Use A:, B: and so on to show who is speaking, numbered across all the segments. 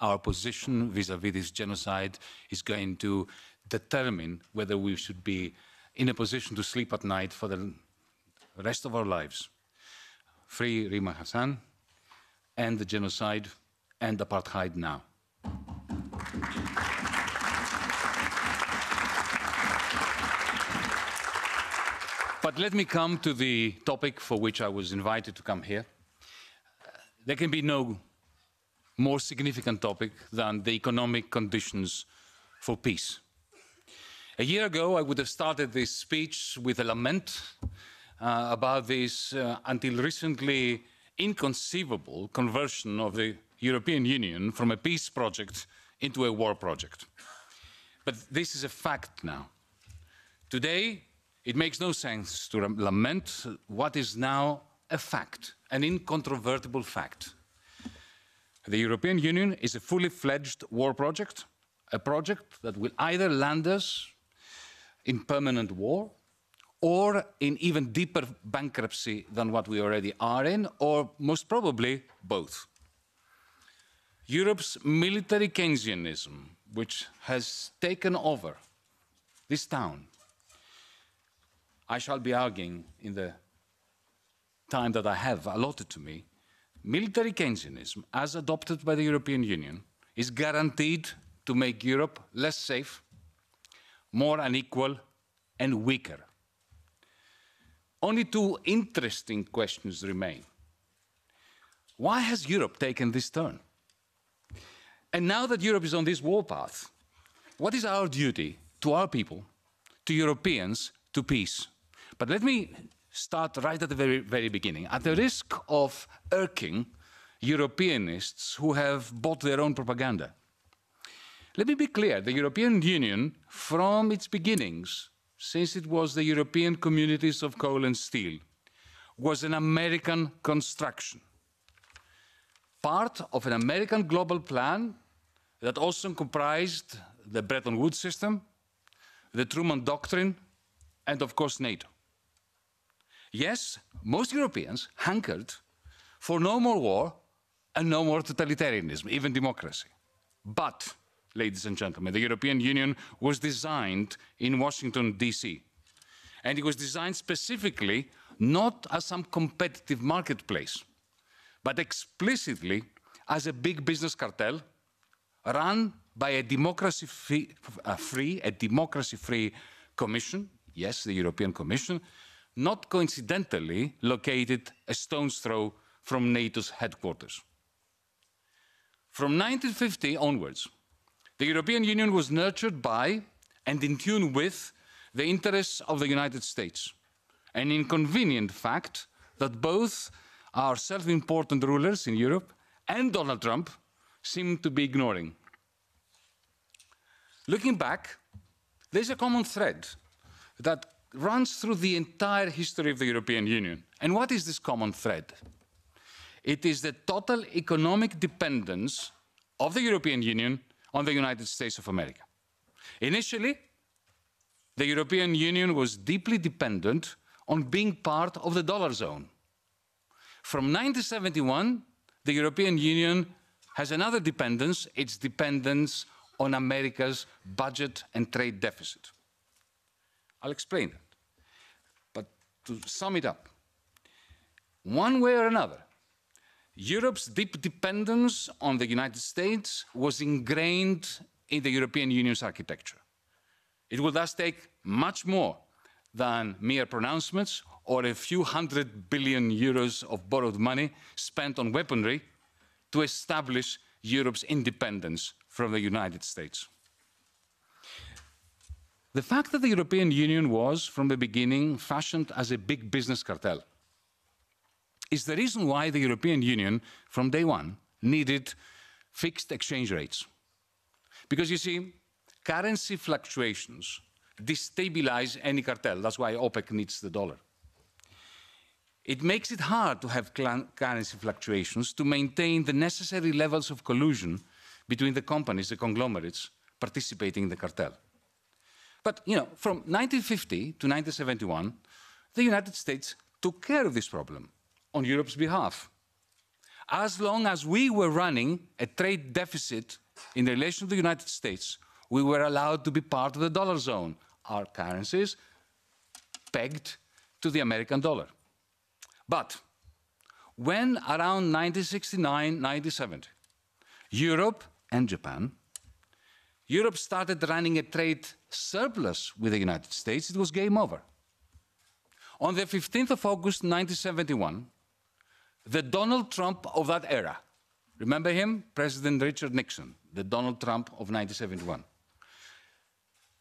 A: our position vis-à-vis this genocide is going to determine whether we should be in a position to sleep at night for the rest of our lives. Free Rima Hassan, end the genocide, end apartheid now. But let me come to the topic for which I was invited to come here. There can be no more significant topic than the economic conditions for peace. A year ago, I would have started this speech with a lament about this until recently inconceivable conversion of the European Union from a peace project into a war project. But this is a fact now. Today, it makes no sense to lament what is now a fact, an incontrovertible fact. The European Union is a fully fledged war project, a project that will either land us in permanent war or in even deeper bankruptcy than what we already are in, or most probably both. Europe's military Keynesianism, which has taken over this town, I shall be arguing in the time that I have allotted to me, military Keynesianism, as adopted by the European Union, is guaranteed to make Europe less safe, more unequal, and weaker. Only two interesting questions remain. Why has Europe taken this turn? And now that Europe is on this warpath, what is our duty to our people, to Europeans, to peace? But let me start right at the very beginning. At the risk of irking Europeanists who have bought their own propaganda, let me be clear, the European Union, from its beginnings, since it was the European Communities of Coal and Steel, was an American construction, part of an American global plan that also comprised the Bretton Woods system, the Truman Doctrine, and of course NATO. Yes, most Europeans hankered for no more war and no more totalitarianism, even democracy. But, ladies and gentlemen, the European Union was designed in Washington, D.C. And it was designed specifically not as some competitive marketplace, but explicitly as a big business cartel run by a democracy-free commission, yes, the European Commission, not coincidentally located a stone's throw from NATO's headquarters. From 1950 onwards, the European Union was nurtured by and in tune with the interests of the United States, an inconvenient fact that both our self-important rulers in Europe and Donald Trump seem to be ignoring. Looking back, there's a common thread that runs through the entire history of the European Union. And what is this common thread? It is the total economic dependence of the European Union on the United States of America. Initially, the European Union was deeply dependent on being part of the dollar zone. From 1971, the European Union has another dependence, its dependence on America's budget and trade deficit. I'll explain that. But to sum it up, one way or another, Europe's deep dependence on the United States was ingrained in the European Union's architecture. It will thus take much more than mere pronouncements or a few $100 billion of borrowed money spent on weaponry to establish Europe's independence from the United States. The fact that the European Union was, from the beginning, fashioned as a big business cartel is the reason why the European Union, from day one, needed fixed exchange rates. Because, you see, currency fluctuations destabilize any cartel. That's why OPEC needs the dollar. It makes it hard to have currency fluctuations to maintain the necessary levels of collusion between the companies, the conglomerates, participating in the cartel. But, you know, from 1950 to 1971, the United States took care of this problem on Europe's behalf. As long as we were running a trade deficit in relation to the United States, we were allowed to be part of the dollar zone, our currencies pegged to the American dollar. But when around 1969, 1970, Europe and Japan, Europe started running a trade surplus with the United States, it was game over. On the 15th of August 1971, the Donald Trump of that era, remember him? President Richard Nixon, the Donald Trump of 1971.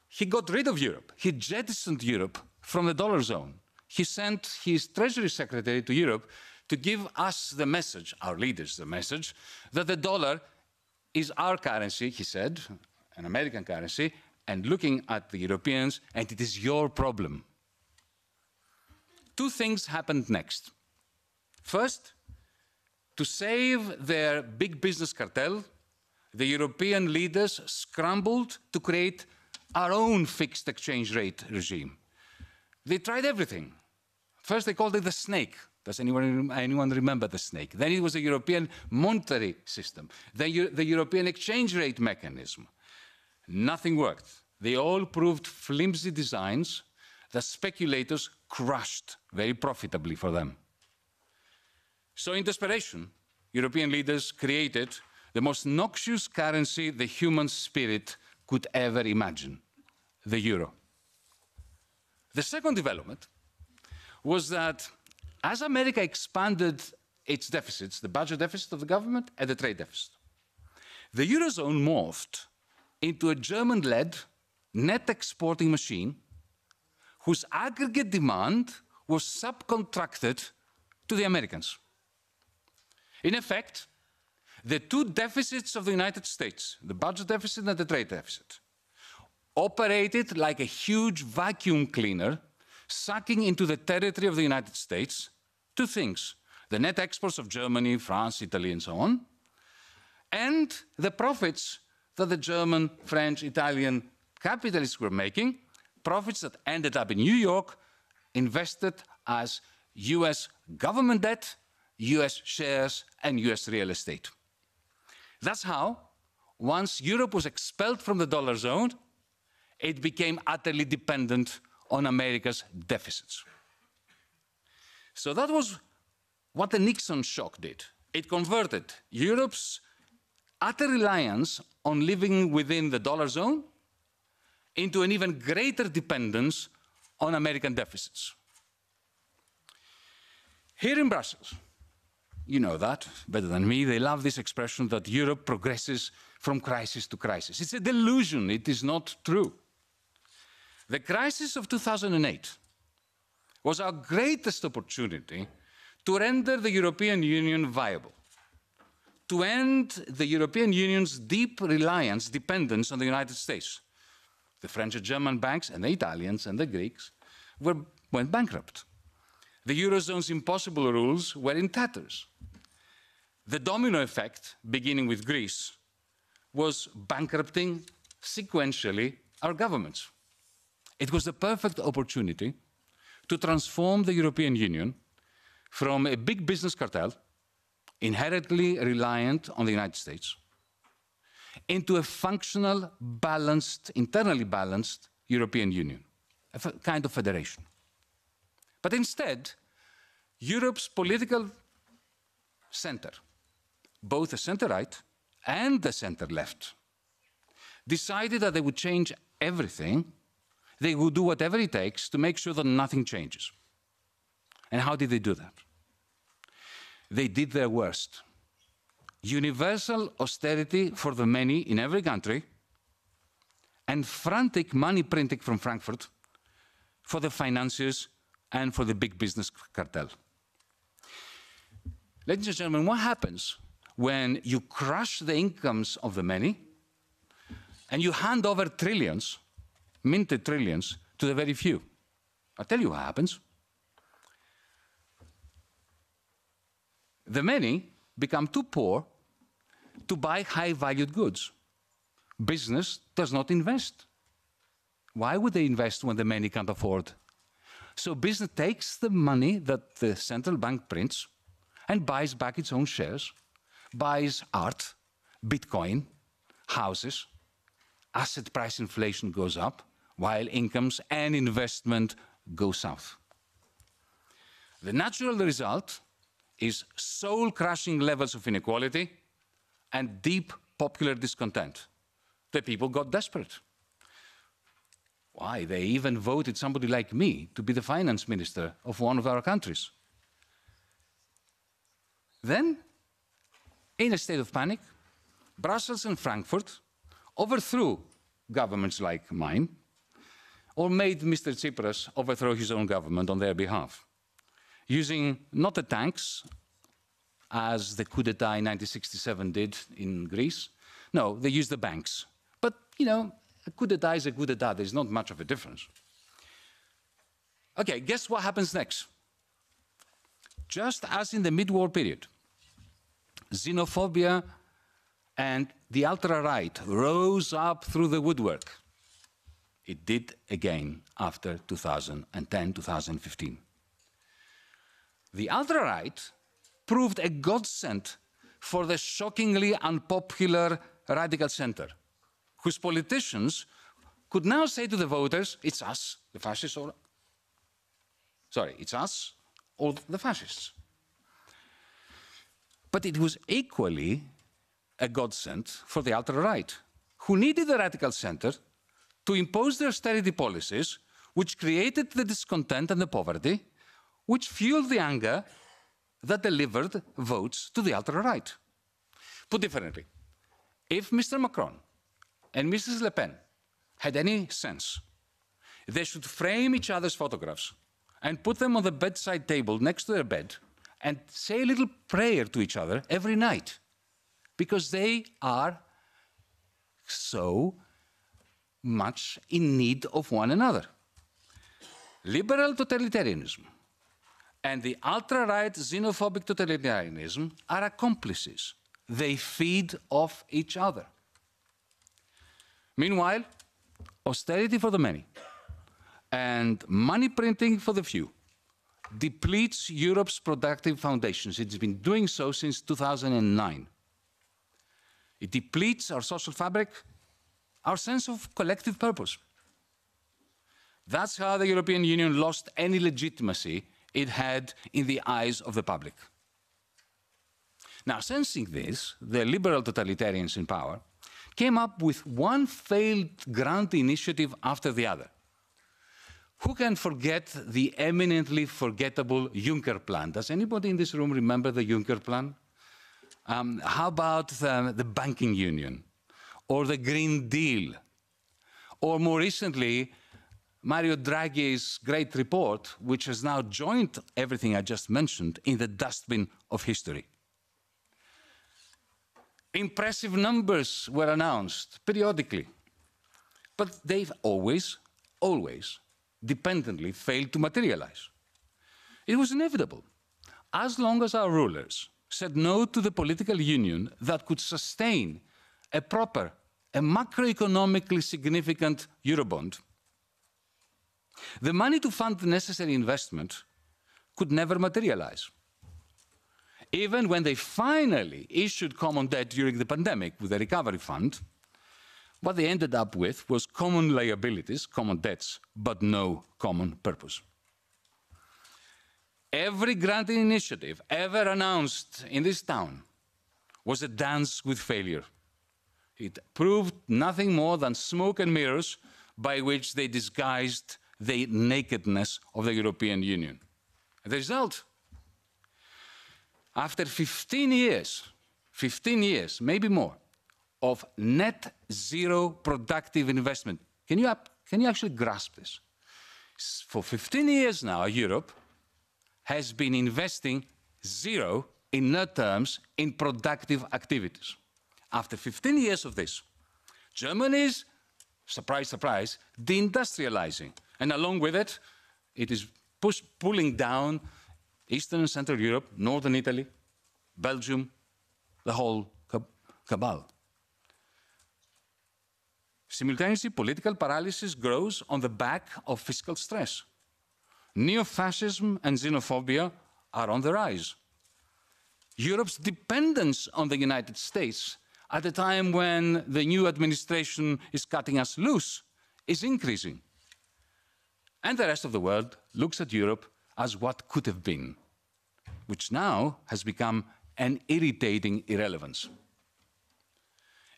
A: He got rid of Europe. He jettisoned Europe from the dollar zone. He sent his Treasury Secretary to Europe to give us the message, our leaders the message, that the dollar is our currency, he said, an American currency, and looking at the Europeans, and it is your problem. Two things happened next. First, to save their big business cartel, the European leaders scrambled to create our own fixed exchange rate regime. They tried everything. First, they called it the snake. Does anyone remember the snake? Then it was a European monetary system, then the European exchange rate mechanism. Nothing worked. They all proved flimsy designs that speculators crushed very profitably for them. So in desperation, European leaders created the most noxious currency the human spirit could ever imagine, the euro. The second development was that as America expanded its deficits, the budget deficit of the government and the trade deficit, the Eurozone morphed into a German-led net exporting machine whose aggregate demand was subcontracted to the Americans. In effect, the two deficits of the United States, the budget deficit and the trade deficit, operated like a huge vacuum cleaner, sucking into the territory of the United States two things: the net exports of Germany, France, Italy, and so on, and the profits that the German, French, Italian capitalists were making, profits that ended up in New York, invested as US government debt, US shares, and US real estate. That's how, once Europe was expelled from the dollar zone, it became utterly dependent on America's deficits. So that was what the Nixon shock did. It converted Europe's utter reliance on living within the dollar zone into an even greater dependence on American deficits. Here in Brussels, you know that better than me, they love this expression that Europe progresses from crisis to crisis. It's a delusion, it is not true. The crisis of 2008 was our greatest opportunity to render the European Union viable, to end the European Union's deep reliance, dependence on the United States. The French and German banks and the Italians and the Greeks went bankrupt. The Eurozone's impossible rules were in tatters. The domino effect, beginning with Greece, was bankrupting sequentially our governments. It was the perfect opportunity to transform the European Union from a big business cartel, inherently reliant on the United States, into a functional, balanced, internally balanced European Union, a kind of federation. But instead, Europe's political center, both the center-right and the center-left, decided that they would change everything. They would do whatever it takes to make sure that nothing changes. And how did they do that? They did their worst. Universal austerity for the many in every country, and frantic money printing from Frankfurt for the financiers and for the big business cartel. Ladies and gentlemen, what happens when you crush the incomes of the many and you hand over trillions, minted trillions, to the very few? I'll tell you what happens. The many become too poor to buy high-valued goods. Business does not invest. Why would they invest when the many can't afford? So business takes the money that the central bank prints and buys back its own shares, buys art, Bitcoin, houses. Asset price inflation goes up, while incomes and investment go south. The natural result is soul-crushing levels of inequality and deep popular discontent. The people got desperate. Why? They even voted somebody like me to be the finance minister of one of our countries. Then, in a state of panic, Brussels and Frankfurt overthrew governments like mine, or made Mr. Tsipras overthrow his own government on their behalf, using not the tanks, as the coup d'etat in 1967 did in Greece. No, they used the banks. But, you know, a coup d'etat is a coup d'etat. There's not much of a difference. Okay, guess what happens next? Just as in the mid-war period, xenophobia and the ultra-right rose up through the woodwork. It did again after 2010, 2015. The ultra-right proved a godsend for the shockingly unpopular radical center, whose politicians could now say to the voters, it's us, the fascists, or... Sorry, it's us or the fascists. But it was equally a godsend for the ultra-right, who needed the radical center to impose the austerity policies which created the discontent and the poverty, which fueled the anger that delivered votes to the ultra-right. Put differently, if Mr. Macron and Mrs. Le Pen had any sense, they should frame each other's photographs and put them on the bedside table next to their bed and say a little prayer to each other every night, because they are so much in need of one another. Liberal totalitarianism and the ultra-right xenophobic totalitarianism are accomplices. They feed off each other. Meanwhile, austerity for the many and money printing for the few depletes Europe's productive foundations. It's been doing so since 2009. It depletes our social fabric, our sense of collective purpose. That's how the European Union lost any legitimacy it had in the eyes of the public. Now, sensing this, the liberal totalitarians in power came up with one failed grand initiative after the other. Who can forget the eminently forgettable Juncker Plan? Does anybody in this room remember the Juncker Plan? How about the banking union, or the Green Deal, or more recently, Mario Draghi's great report, which has now joined everything I just mentioned in the dustbin of history. Impressive numbers were announced periodically, but they've always dependently failed to materialize. It was inevitable. As long as our rulers said no to the political union that could sustain a proper, a macroeconomically significant Eurobond, the money to fund the necessary investment could never materialize. Even when they finally issued common debt during the pandemic with the recovery fund, what they ended up with was common liabilities, common debts, but no common purpose. Every grand initiative ever announced in this town was a dance with failure. It proved nothing more than smoke and mirrors by which they disguised the nakedness of the European Union. The result? After 15 years, maybe more, of net zero productive investment, can you actually grasp this? For 15 years now, Europe has been investing zero in net terms in productive activities. After 15 years of this, Germany is, surprise, surprise, deindustrializing. And along with it, it is pulling down Eastern and Central Europe, Northern Italy, Belgium, the whole cabal. Simultaneously, political paralysis grows on the back of fiscal stress. Neo-fascism and xenophobia are on the rise. Europe's dependence on the United States at a time when the new administration is cutting us loose is increasing. And the rest of the world looks at Europe as what could have been, which now has become an irritating irrelevance.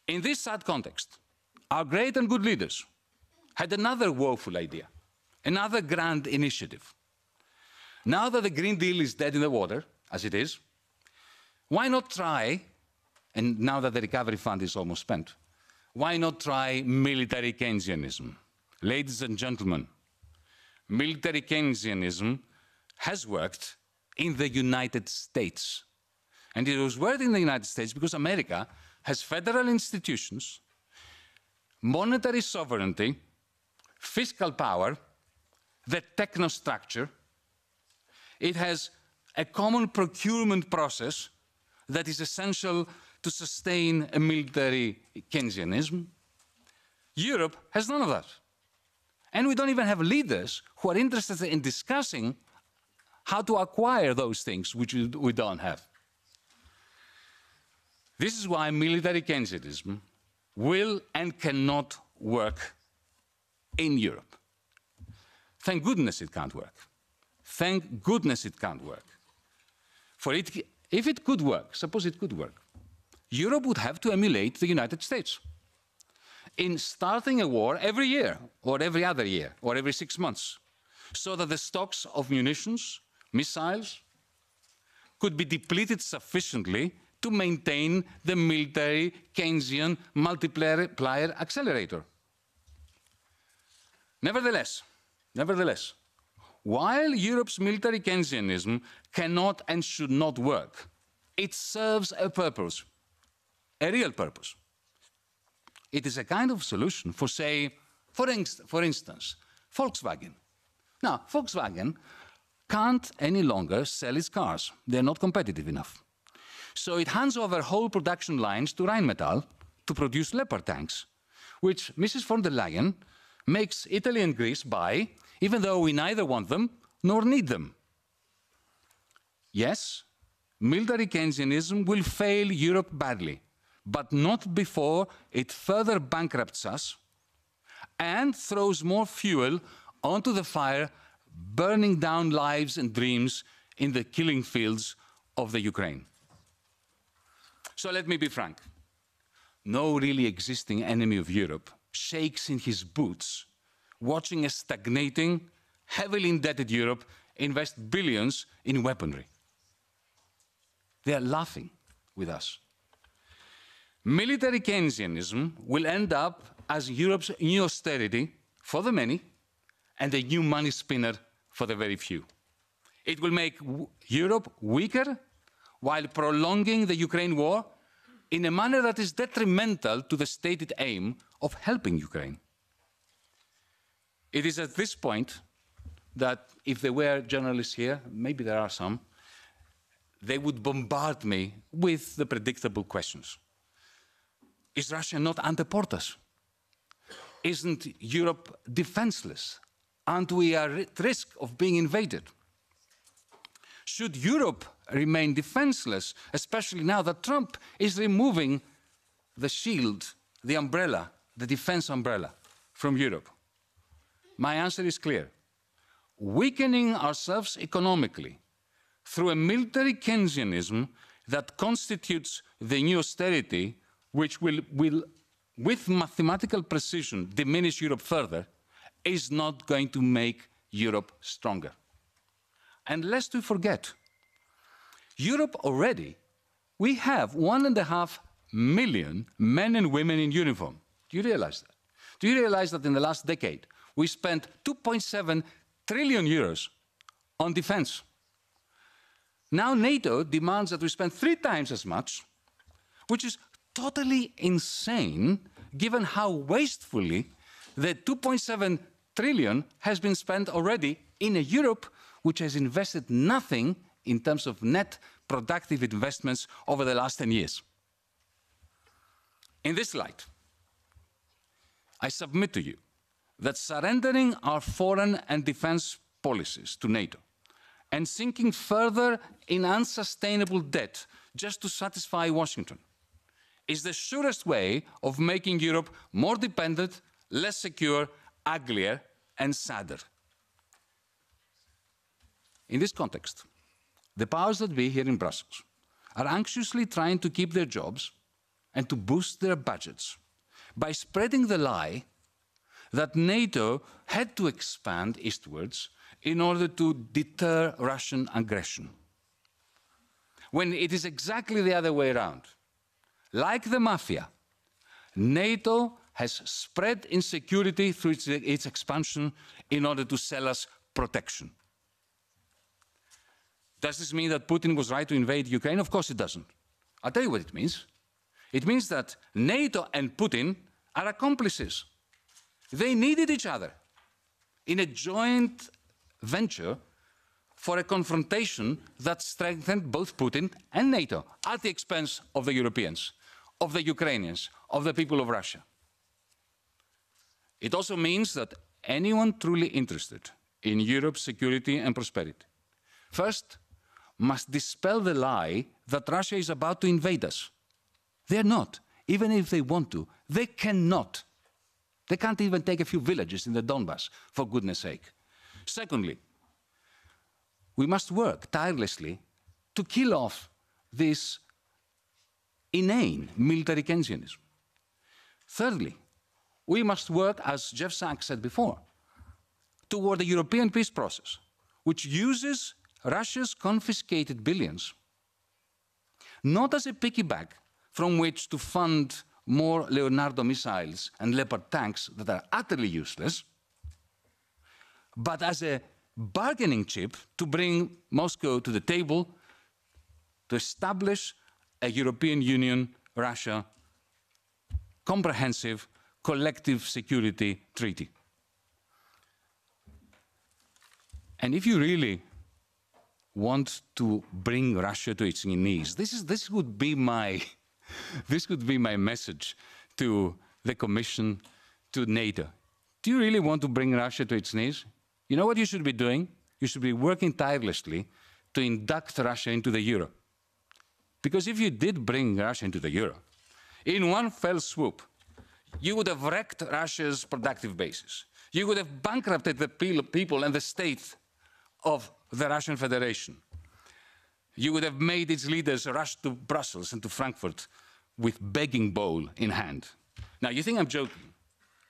A: In this sad context, our great and good leaders had another woeful idea, another grand initiative. Now that the Green Deal is dead in the water, as it is, why not try, and now that the recovery fund is almost spent, why not try military Keynesianism? Ladies and gentlemen, military Keynesianism has worked in the United States. And it was worked in the United States because America has federal institutions, monetary sovereignty, fiscal power, the technostructure. It has a common procurement process that is essential to sustain a military Keynesianism. Europe has none of that. And we don't even have leaders who are interested in discussing how to acquire those things which we don't have. This is why military Keynesianism will and cannot work in Europe. Thank goodness it can't work. Thank goodness it can't work. For it, if it could work, suppose it could work, Europe would have to emulate the United States in starting a war every year, or every other year, or every 6 months, so that the stocks of munitions, missiles, could be depleted sufficiently to maintain the military Keynesian multiplier accelerator. Nevertheless, while Europe's military Keynesianism cannot and should not work, it serves a purpose, a real purpose. It is a kind of solution for, say, for instance, Volkswagen. Now, Volkswagen can't any longer sell its cars. They're not competitive enough. So it hands over whole production lines to Rheinmetall to produce Leopard tanks, which Mrs. von der Leyen makes Italy and Greece buy, even though we neither want them nor need them. Yes, military Keynesianism will fail Europe badly, but not before it further bankrupts us and throws more fuel onto the fire, burning down lives and dreams in the killing fields of the Ukraine. So let me be frank. No really existing enemy of Europe shakes in his boots watching a stagnating, heavily indebted Europe invest billions in weaponry. They are laughing with us. Military Keynesianism will end up as Europe's new austerity for the many and a new money spinner for the very few. It will make Europe weaker while prolonging the Ukraine war in a manner that is detrimental to the stated aim of helping Ukraine. It is at this point that if there were journalists here, maybe there are some, they would bombard me with the predictable questions. Is Russia not ante portas? Isn't Europe defenseless? Aren't we at risk of being invaded? Should Europe remain defenseless, especially now that Trump is removing the shield, the umbrella, the defense umbrella from Europe? My answer is clear. Weakening ourselves economically through a military Keynesianism that constitutes the new austerity, which will with mathematical precision, diminish Europe further, is not going to make Europe stronger. And lest we forget, Europe already, we have 1.5 million men and women in uniform. Do you realize that? Do you realize that in the last decade, we spent 2.7 trillion euros on defense? Now NATO demands that we spend 3 times as much, which is totally insane, given how wastefully the 2.7 trillion has been spent already in a Europe which has invested nothing in terms of net productive investments over the last 10 years. In this light, I submit to you that surrendering our foreign and defense policies to NATO and sinking further in unsustainable debt just to satisfy Washington. It's the surest way of making Europe more dependent, less secure, uglier, and sadder. In this context, the powers that be here in Brussels are anxiously trying to keep their jobs and to boost their budgets by spreading the lie that NATO had to expand eastwards in order to deter Russian aggression, when it is exactly the other way around. Like the mafia, NATO has spread insecurity through its expansion in order to sell us protection. Does this mean that Putin was right to invade Ukraine? Of course it doesn't. I'll tell you what it means. It means that NATO and Putin are accomplices. They needed each other in a joint venture for a confrontation that strengthened both Putin and NATO at the expense of the Europeans, of the Ukrainians, of the people of Russia. It also means that anyone truly interested in Europe's security and prosperity, first, must dispel the lie that Russia is about to invade us. They're not. Even if they want to, they cannot. They can't even take a few villages in the Donbass, for goodness sake. Secondly, we must work tirelessly to kill off this inane military Keynesianism. Thirdly, we must work, as Jeff Sachs said before, toward a European peace process, which uses Russia's confiscated billions not as a piggy bank from which to fund more Leonardo missiles and Leopard tanks that are utterly useless, but as a bargaining chip to bring Moscow to the table to establish a European Union-Russia comprehensive collective security treaty. And if you really want to bring Russia to its knees, this would be my message to the Commission, to NATO. Do you really want to bring Russia to its knees? You know what you should be doing? You should be working tirelessly to induct Russia into the euro. Because if you did bring Russia into the euro, in one fell swoop, you would have wrecked Russia's productive basis. You would have bankrupted the people and the state of the Russian Federation. You would have made its leaders rush to Brussels and to Frankfurt with begging bowl in hand. Now, you think I'm joking,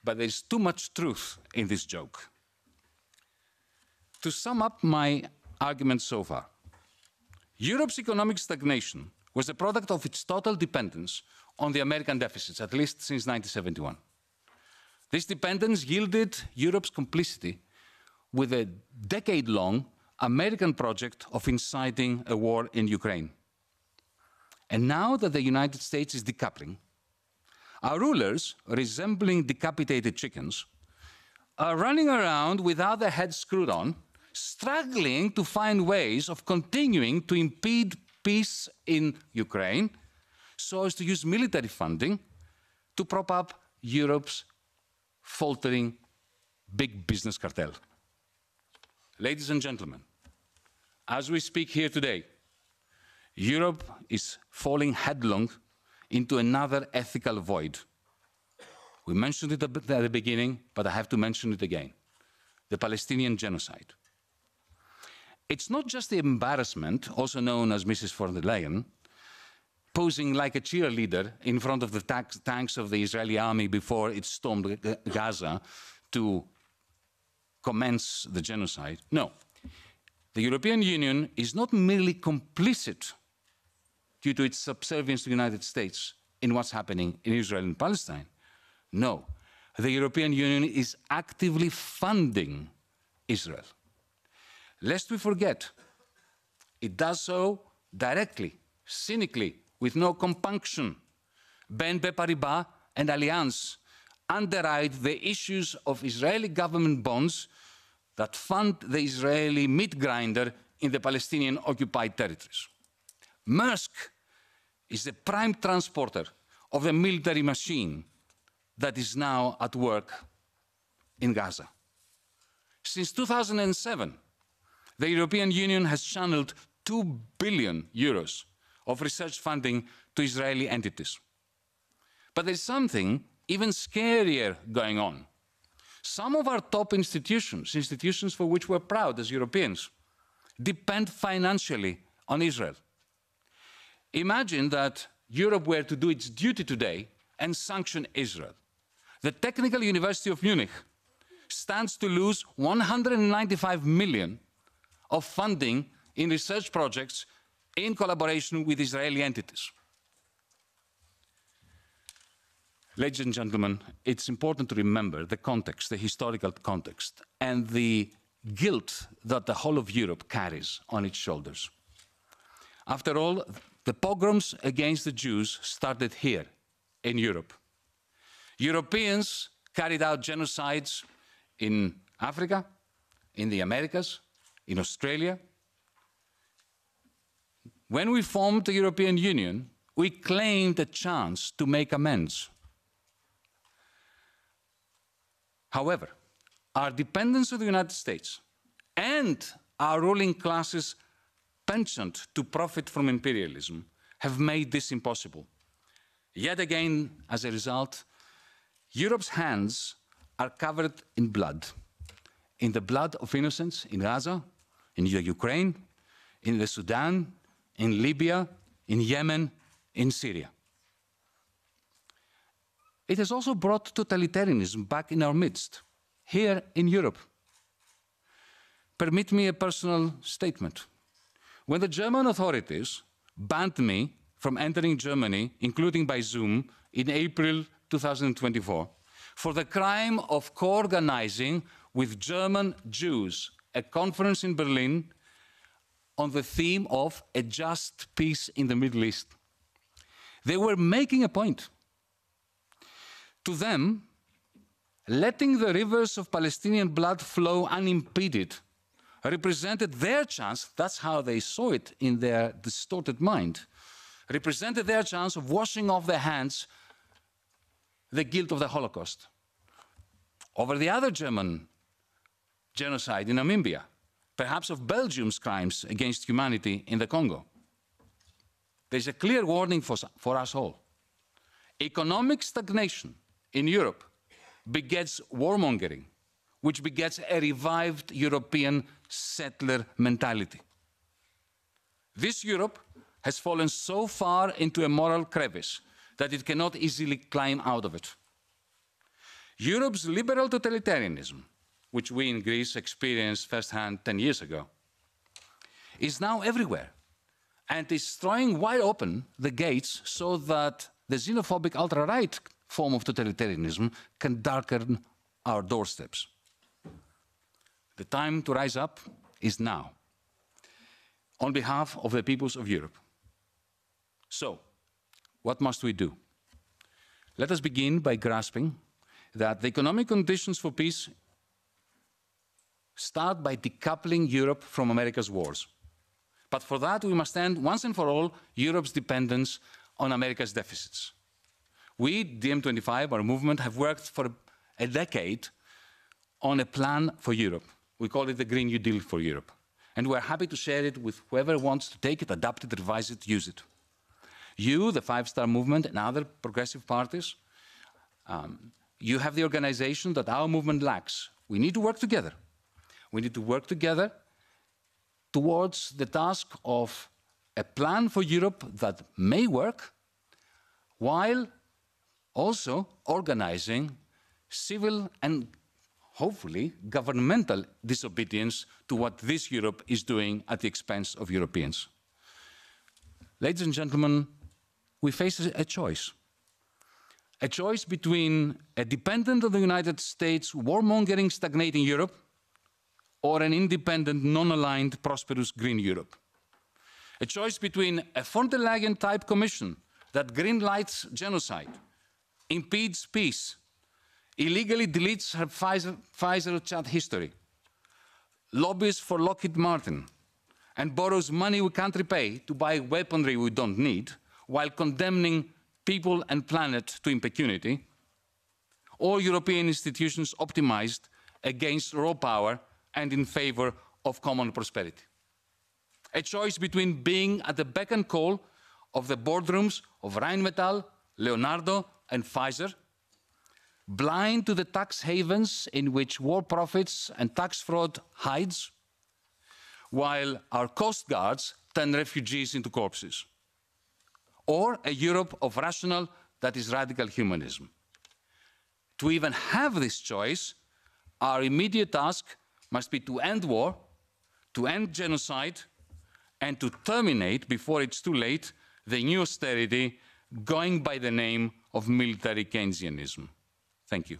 A: but there's too much truth in this joke. To sum up my argument so far, Europe's economic stagnation was a product of its total dependence on the American deficits, at least since 1971. This dependence yielded Europe's complicity with a decade-long American project of inciting a war in Ukraine. And now that the United States is decoupling, our rulers, resembling decapitated chickens, are running around without their heads screwed on, struggling to find ways of continuing to impede peace in Ukraine so as to use military funding to prop up Europe's faltering big business cartel. Ladies and gentlemen, as we speak here today, Europe is falling headlong into another ethical void. We mentioned it at the beginning, but I have to mention it again. The Palestinian genocide. It's not just the embarrassment, also known as Mrs. von der Leyen, posing like a cheerleader in front of the tanks of the Israeli army before it stormed Gaza to commence the genocide. No. The European Union is not merely complicit due to its subservience to the United States in what's happening in Israel and Palestine. No. The European Union is actively funding Israel. Lest we forget, it does so directly, cynically, with no compunction. BNP Paribas and Allianz underwrite the issues of Israeli government bonds that fund the Israeli meat grinder in the Palestinian occupied territories. Maersk is the prime transporter of the military machine that is now at work in Gaza. Since 2007, the European Union has channeled 2 billion euros of research funding to Israeli entities. But there's something even scarier going on. Some of our top institutions for which we're proud as Europeans, depend financially on Israel. Imagine that Europe were to do its duty today and sanction Israel. The Technical University of Munich stands to lose 195 million of funding in research projects in collaboration with Israeli entities. Ladies and gentlemen, it's important to remember the context, the historical context, and the guilt that the whole of Europe carries on its shoulders. After all, the pogroms against the Jews started here in Europe. Europeans carried out genocides in Africa, in the Americas, in Australia. When we formed the European Union, we claimed a chance to make amends. However, our dependence on the United States and our ruling classes' penchant to profit from imperialism have made this impossible. Yet again, as a result, Europe's hands are covered in the blood of innocents in Gaza, in the Ukraine, in the Sudan, in Libya, in Yemen, in Syria. It has also brought totalitarianism back in our midst, here in Europe. Permit me a personal statement. When the German authorities banned me from entering Germany, including by Zoom, in April 2024, for the crime of co-organizing with German Jews a conference in Berlin on the theme of a just peace in the Middle East, they were making a point. To them, letting the rivers of Palestinian blood flow unimpeded represented their chance, that's how they saw it in their distorted mind, represented their chance of washing off their hands the guilt of the Holocaust. Over the other German genocide in Namibia, perhaps of Belgium's crimes against humanity in the Congo. There's a clear warning for us all. Economic stagnation in Europe begets warmongering, which begets a revived European settler mentality. This Europe has fallen so far into a moral crevice that it cannot easily climb out of it. Europe's liberal totalitarianism, which we in Greece experienced firsthand 10 years ago, is now everywhere and is throwing wide open the gates so that the xenophobic ultra-right form of totalitarianism can darken our doorsteps. The time to rise up is now, on behalf of the peoples of Europe. So, what must we do? Let us begin by grasping that the economic conditions for peace start by decoupling Europe from America's wars. But for that, we must end once and for all Europe's dependence on America's deficits. We, DiEM25, our movement, have worked for a decade on a plan for Europe. We call it the Green New Deal for Europe. And we're happy to share it with whoever wants to take it, adapt it, revise it, use it. You, the Five Star Movement, and other progressive parties, you have the organization that our movement lacks. We need to work together. We need to work together towards the task of a plan for Europe that may work, while also organizing civil and hopefully governmental disobedience to what this Europe is doing at the expense of Europeans. Ladies and gentlemen, we face a choice. A choice between a dependent on the United States, warmongering, stagnating Europe, or an independent, non-aligned, prosperous green Europe. A choice between a von der Leyen-type commission that greenlights genocide, impedes peace, illegally deletes her Pfizer chat history, lobbies for Lockheed Martin, and borrows money we can't repay to buy weaponry we don't need, while condemning people and planet to impunity, or European institutions optimized against raw power and in favor of common prosperity. A choice between being at the beck and call of the boardrooms of Rheinmetall, Leonardo, and Pfizer, blind to the tax havens in which war profits and tax fraud hides, while our coast guards turn refugees into corpses? Or a Europe of rational, that is radical humanism? To even have this choice, our immediate task must be to end war, to end genocide, and to terminate, before it's too late, the new austerity going by the name of military Keynesianism. Thank you.